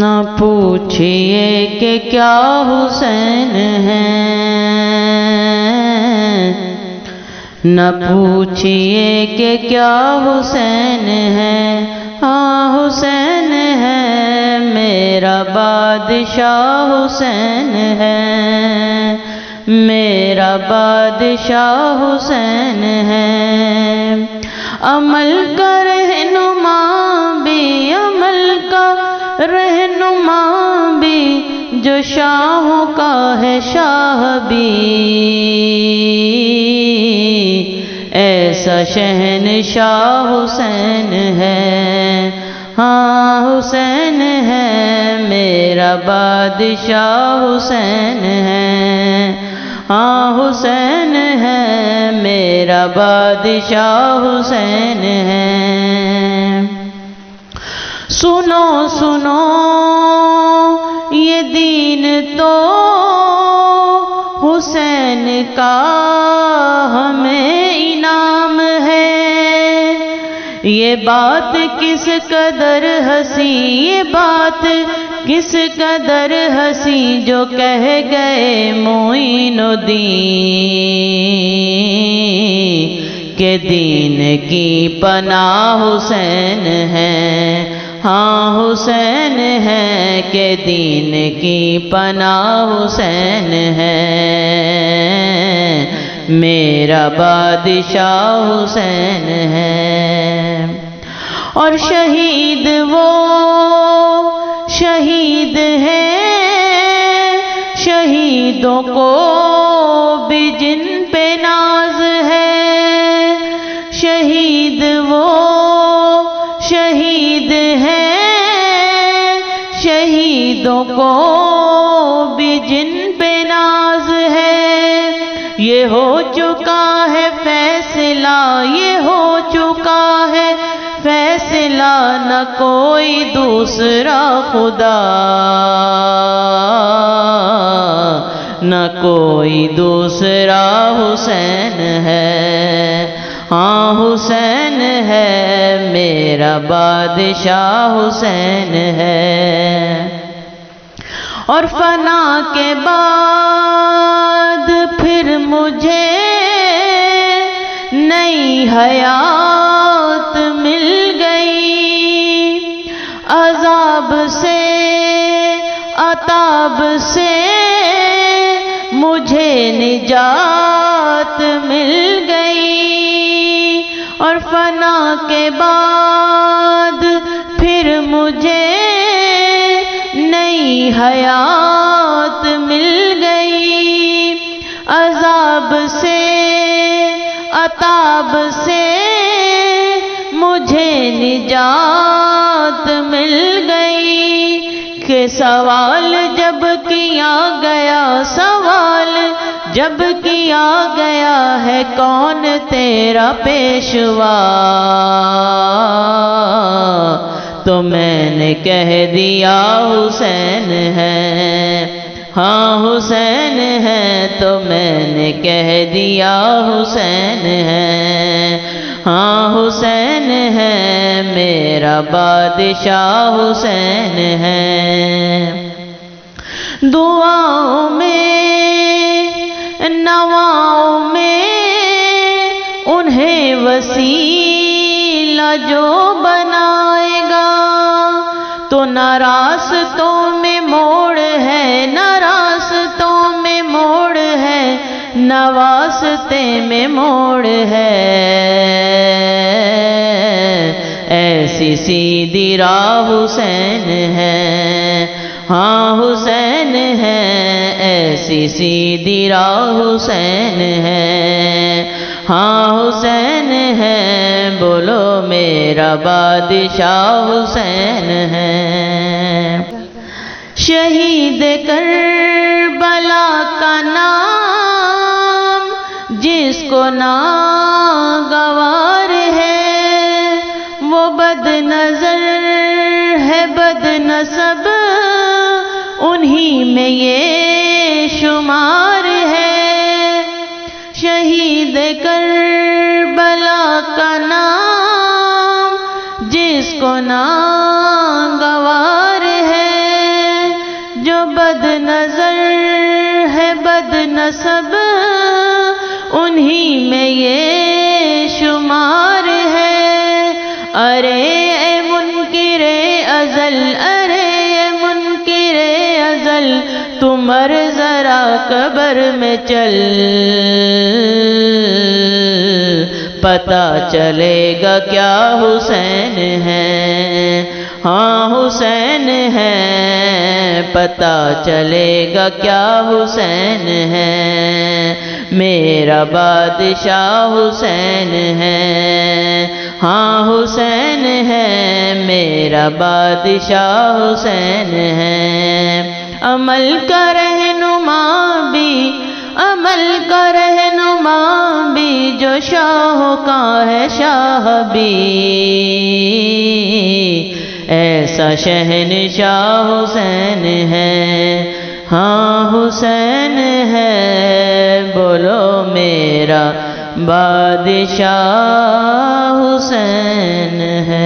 نہ پوچھئے کہ کیا حسین ہے، نہ پوچھئے کہ کیا حسین ہے، ہاں حسین ہے میرا بادشاہ، حسین ہے میرا بادشاہ، حسین ہے عمل کا رہنما بھی، عمل کا رہنما بھی، جو شاہوں کا ہے شاہ بھی، ایسا شہنشاہ حسین ہے، ہاں حسین ہے میرا بادشاہ، حسین ہے ہاں حسین ہے میرا بادشاہ، حسین ہے سنو سنو یہ دین تو حسین کا ہمیں انعام ہے، یہ بات کس قدر ہنسی، یہ بات کس قدر ہنسی، جو کہہ گئے معین الدین کہ دین کی پناہ حسین ہے، ہاں حسین ہے کہ دین کی پناہ حسین ہے میرا بادشاہ، حسین ہے اور شہید وہ شہید ہے شہیدوں کو بھی جن پہ ناز ہے، شہید وہ شہید ہے شہیدوں کو بھی جن پہ ناز ہے، یہ ہو چکا ہے فیصلہ، یہ ہو چکا ہے فیصلہ، نہ کوئی دوسرا خدا، نہ کوئی دوسرا حسین ہے، ہاں حسین ہے میرا بادشاہ، حسین ہے اور فنا کے بعد پھر مجھے نئی حیات مل گئی، عذاب سے عطاب سے مجھے نجات مل گئی، اور فنا کے بعد پھر مجھے نئی حیات مل گئی، عذاب سے عطاب سے مجھے نجات مل گئی، کہ سوال جب کیا گیا، سوال جب کیا گیا ہے کون تیرا پیشوا، تو میں نے کہہ دیا حسین ہے، ہاں حسین ہے تو میں نے کہہ دیا حسین ہے، ہاں حسین ہے میرا بادشاہ، حسین ہے دعاؤں میں نواؤں میں انہیں وسیلہ جو بنائے گا، تو نہ راستوں میں موڑ ہے، نہ راستوں میں موڑ ہے، نہ واسطے میں موڑ ہے، ایسی سیدھی راہ حسین ہے، ہاں حسین ہے ایسی سیدھی راہ حسین ہے، ہاں حسین ہے بولو میرا بادشاہ حسین ہے، شہید کربلا کا نام جس کو ناگوار ہے، وہ بد نظر ہے بد نسب انہی میں یہ شمار ہے، شہید کربلا کا نام جس کو نام یہ شمار ہے۔ ارے اے منکر ازل، ارے اے منکر ازل، تو مر ذرا قبر میں چل، پتہ چلے گا کیا حسین ہے، ہاں حسین ہے، پتہ چلے گا کیا حسین ہے، میرا بادشاہ حسین ہے، ہاں حسین ہے، میرا بادشاہ حسین ہے۔ عمل کا رہنما بھی، عمل کا رہنما بھی، جو شاہ کا ہے شاہ بھی، ایسا شہنشاہ حسین ہے، ہاں حسین ہے، بولو میرا بادشاہ حسین ہے۔